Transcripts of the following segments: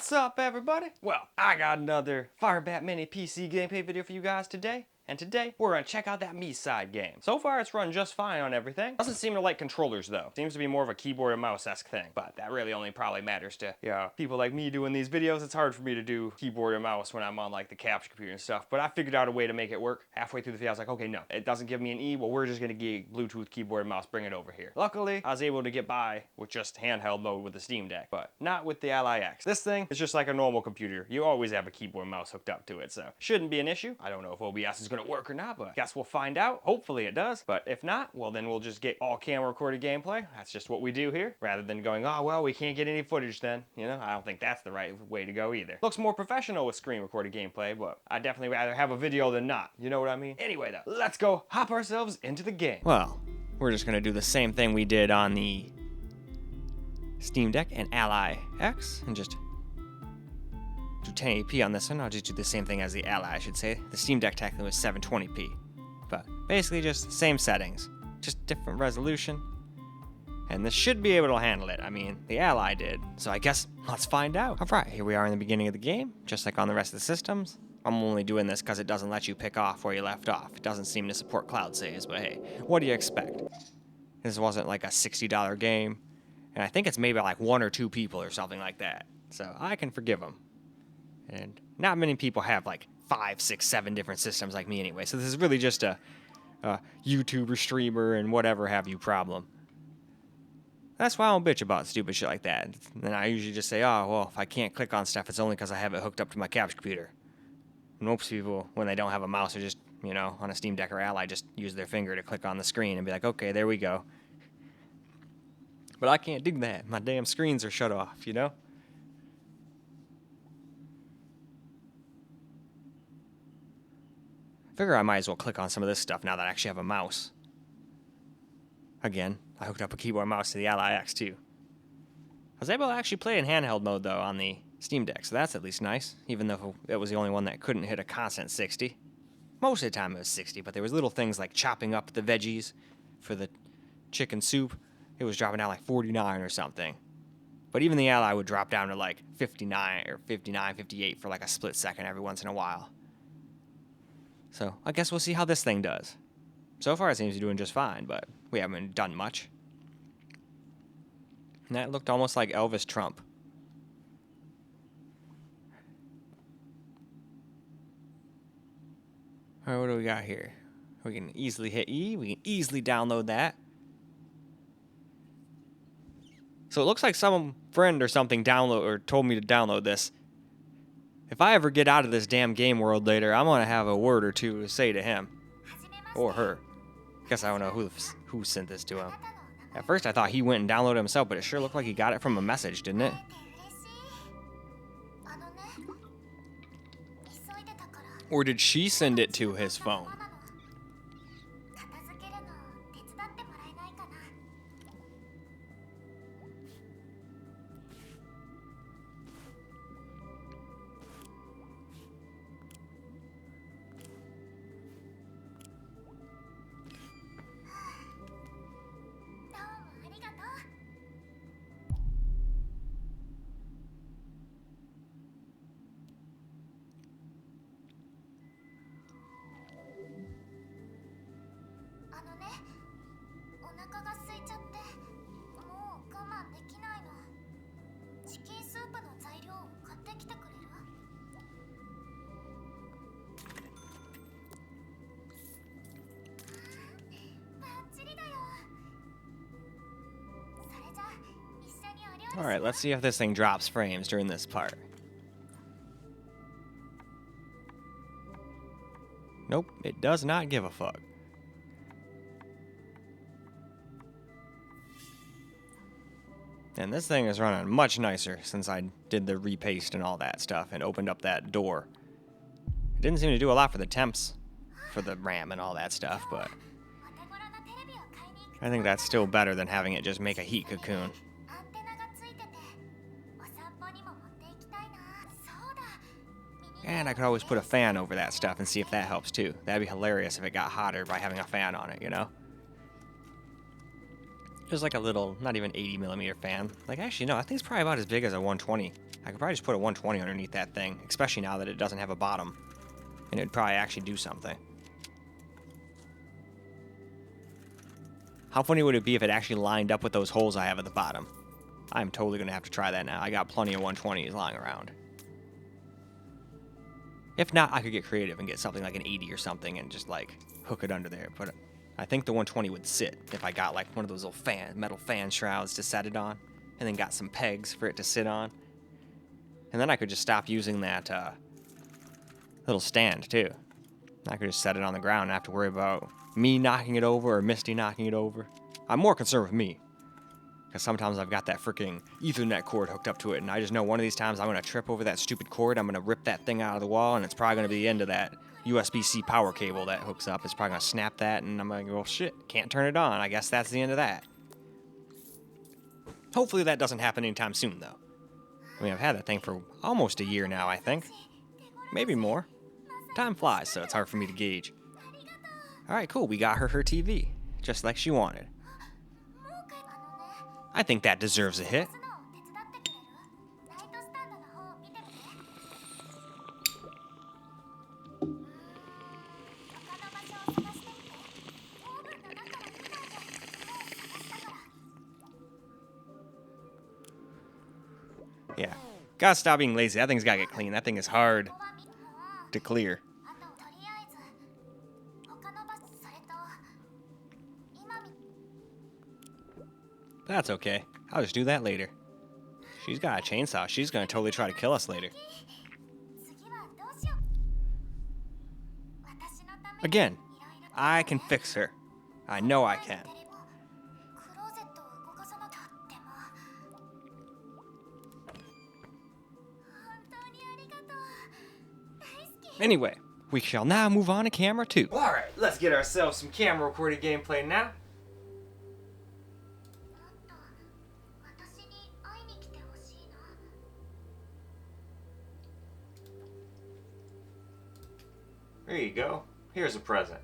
What's up, everybody? Well, I got another FIREBAT mini PC gameplay video for you guys today. And today, we're gonna check out that Miside game. So far, it's run just fine on everything. Doesn't seem to like controllers, though. Seems to be more of a keyboard and mouse-esque thing. But that really only probably matters to, people like me doing these videos. It's hard for me to do keyboard and mouse when I'm on, like, the capture computer and stuff. But I figured out a way to make it work. Halfway through the video, I was like, okay, no, it doesn't give me an E. Well, we're just gonna get Bluetooth keyboard and mouse, bring it over here. Luckily, I was able to get by with just handheld mode with the Steam Deck, but not with the Ally X. This thing is just like a normal computer. You always have a keyboard and mouse hooked up to it, so shouldn't be an issue. I don't know if OBS is gonna work or not, but guess we'll find out. Hopefully it does, but if not, well then we'll just get all camera recorded gameplay. That's just what we do here, rather than going, oh well, we can't get any footage then. You know, I don't think that's the right way to go either. Looks more professional with screen recorded gameplay, but I'd definitely rather have a video than not. You know what I mean? Anyway though, let's go hop ourselves into the game. Well, we're just gonna do the same thing we did on the Steam Deck and Ally X, and just do 1080p on this one. I'll just do the same thing as the Ally, I should say. The Steam Deck technically was 720p. But basically just same settings, just different resolution. And this should be able to handle it. I mean, the Ally did. So I guess let's find out. All right, here we are in the beginning of the game, just like on the rest of the systems. I'm only doing this because it doesn't let you pick off where you left off. It doesn't seem to support cloud saves, but hey, what do you expect? This wasn't like a $60 game, and I think it's maybe like 1 or 2 people or something like that. So I can forgive them. And not many people have like 5, 6, 7 different systems like me anyway. So this is really just a YouTuber, streamer, and whatever have you problem. That's why I don't bitch about stupid shit like that. And I usually just say, oh, well, if I can't click on stuff, it's only because I have it hooked up to my capture computer. Most people, when they don't have a mouse, or just, you know, on a Steam Deck or Ally, just use their finger to click on the screen and be like, okay, there we go. But I can't do that. My damn screens are shut off, you know? Figure I might as well click on some of this stuff now that I actually have a mouse. Again, I hooked up a keyboard and mouse to the Ally X too. I was able to actually play in handheld mode though on the Steam Deck, so that's at least nice, even though it was the only one that couldn't hit a constant 60. Most of the time it was 60, but there was little things like chopping up the veggies for the chicken soup. It was dropping down like 49 or something. But even the Ally would drop down to like 59 or 59, 58 for like a split second every once in a while. So I guess we'll see how this thing does. So far it seems to be doing just fine, but we haven't done much. And that looked almost like Elvis Trump. Alright, what do we got here? We can easily hit E. We can easily download that. So it looks like some friend or something told me to download this. If I ever get out of this damn game world later, I'm gonna have a word or two to say to him. Or her. Guess I don't know who sent this to him. At first I thought he went and downloaded it himself, but it sure looked like he got it from a message, didn't it? Or did she send it to his phone? Alright, let's see if this thing drops frames during this part. Nope, it does not give a fuck. And this thing is running much nicer since I did the repaste and all that stuff and opened up that door. It didn't seem to do a lot for the temps, for the RAM and all that stuff, but I think that's still better than having it just make a heat cocoon. And I could always put a fan over that stuff and see if that helps too. That'd be hilarious if it got hotter by having a fan on it, you know? Just like a little, not even 80mm fan. Like, actually, no, I think it's probably about as big as a 120. I could probably just put a 120 underneath that thing, especially now that it doesn't have a bottom. And it'd probably actually do something. How funny would it be if it actually lined up with those holes I have at the bottom? I'm totally going to have to try that now. I got plenty of 120s lying around. If not, I could get creative and get something like an 80 or something and just like hook it under there. But I think the 120 would sit if I got like one of those little metal fan shrouds to set it on, and then got some pegs for it to sit on. And then I could just stop using that little stand too. I could just set it on the ground and not have to worry about me knocking it over or Misty knocking it over. I'm more concerned with me, because sometimes I've got that freaking Ethernet cord hooked up to it, and I just know one of these times I'm going to trip over that stupid cord, I'm going to rip that thing out of the wall, and it's probably going to be the end of that USB-C power cable that hooks up. It's probably going to snap that, and I'm going to go, well, shit, can't turn it on. I guess that's the end of that. Hopefully that doesn't happen anytime soon, though. I mean, I've had that thing for almost a year now, I think. Maybe more. Time flies, so it's hard for me to gauge. Alright, cool, we got her TV, just like she wanted. I think that deserves a hit. Yeah, gotta stop being lazy. That thing's gotta get clean. That thing is hard to clear. That's okay. I'll just do that later. She's got a chainsaw. She's gonna totally try to kill us later. Again, I can fix her. I know I can. Anyway, we shall now move on to camera 2. Alright, let's get ourselves some camera recorded gameplay now. There you go. Here's a present.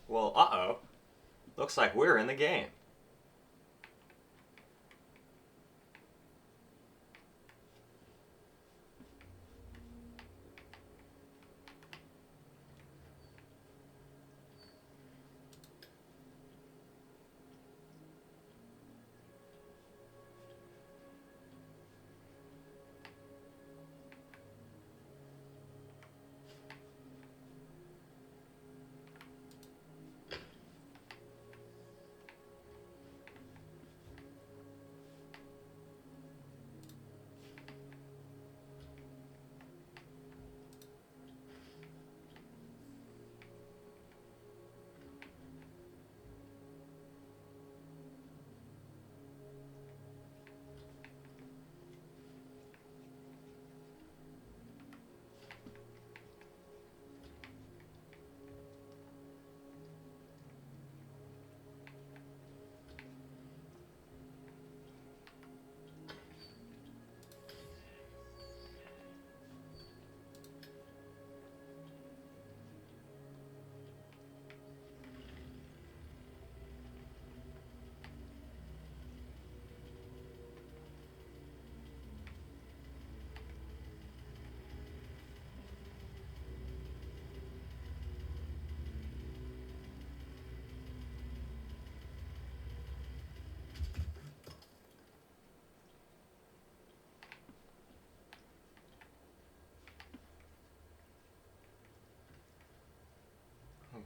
Well, uh-oh. Looks like we're in the game.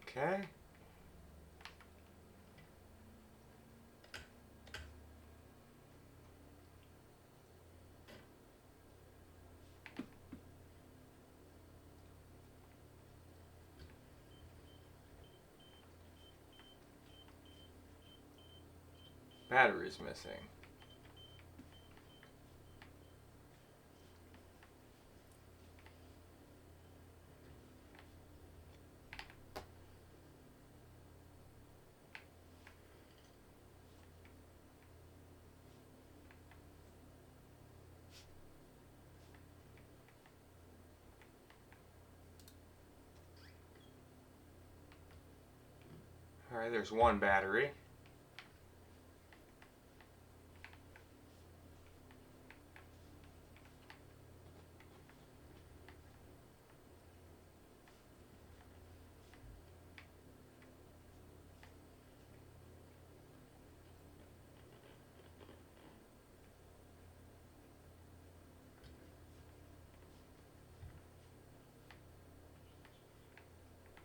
Okay. Battery's missing. Alright, there's one battery.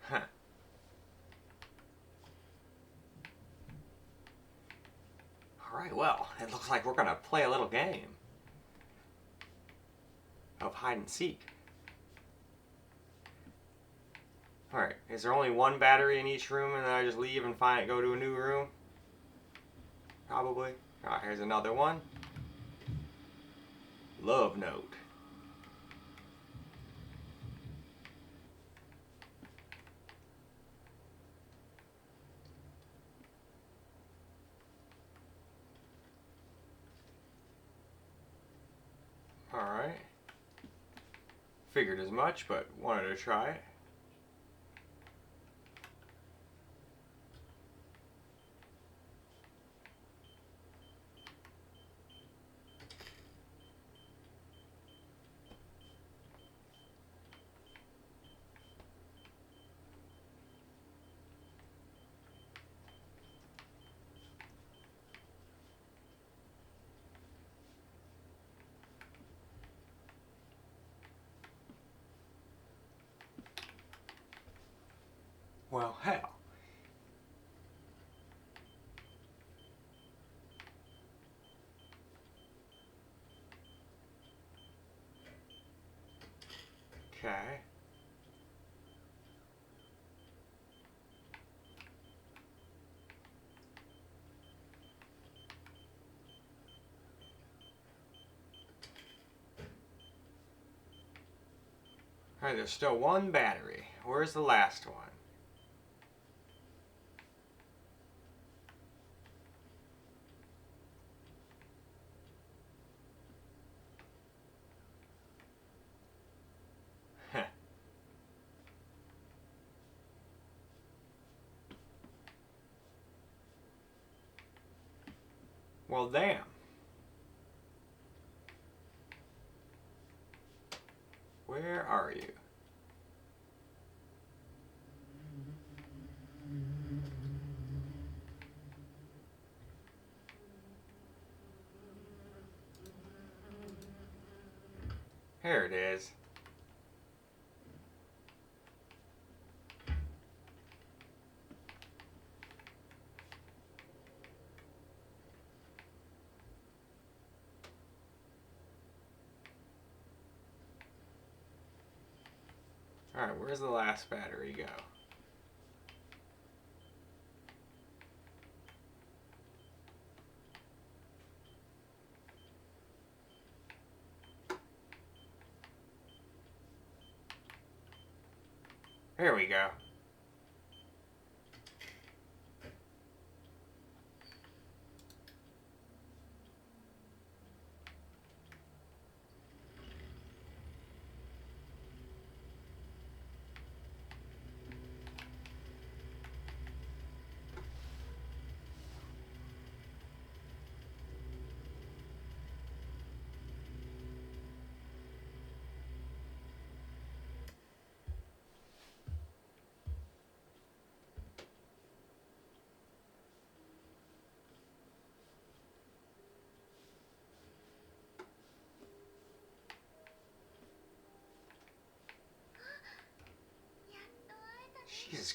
Huh. Alright, well, it looks like we're gonna play a little game of hide and seek. Alright, is there only one battery in each room and then I just leave and go to a new room? Probably. Alright, here's another one. Love note. Alright. Figured as much, but wanted to try it. Well, hell. Okay. Alright, there's still one battery. Where's the last one? Heh. Well, damn. Where are you? Here it is. Alright, where's the last battery go? Here we go.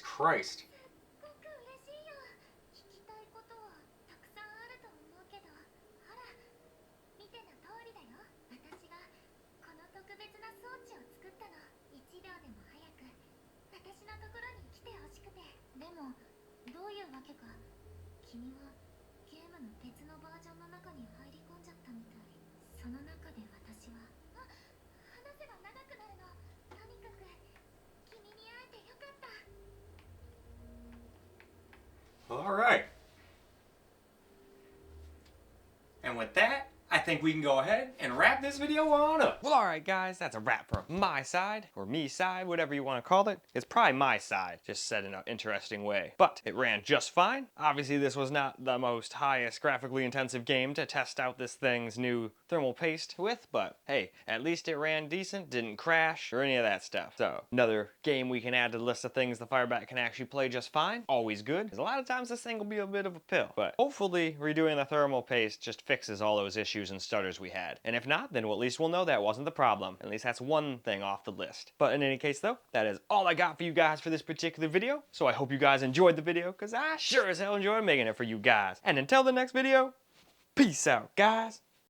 Christ. All right. And with that, I think we can go ahead and wrap this video on up. Well, alright guys, that's a wrap from my side, or me side, whatever you want to call it. It's probably my side, just said in an interesting way. But it ran just fine. Obviously this was not the most highest graphically intensive game to test out this thing's new thermal paste with, but hey, at least it ran decent, didn't crash, or any of that stuff. So, another game we can add to the list of things the FIREBAT can actually play just fine. Always good, because a lot of times this thing will be a bit of a pill. But hopefully redoing the thermal paste just fixes all those issues and stutters we had. And if not, then at least we'll know that wasn't the problem. At least that's one thing off the list. But in any case though, that is all I got for you guys for this particular video. So I hope you guys enjoyed the video, because I sure as hell enjoyed making it for you guys. And until the next video, peace out, guys.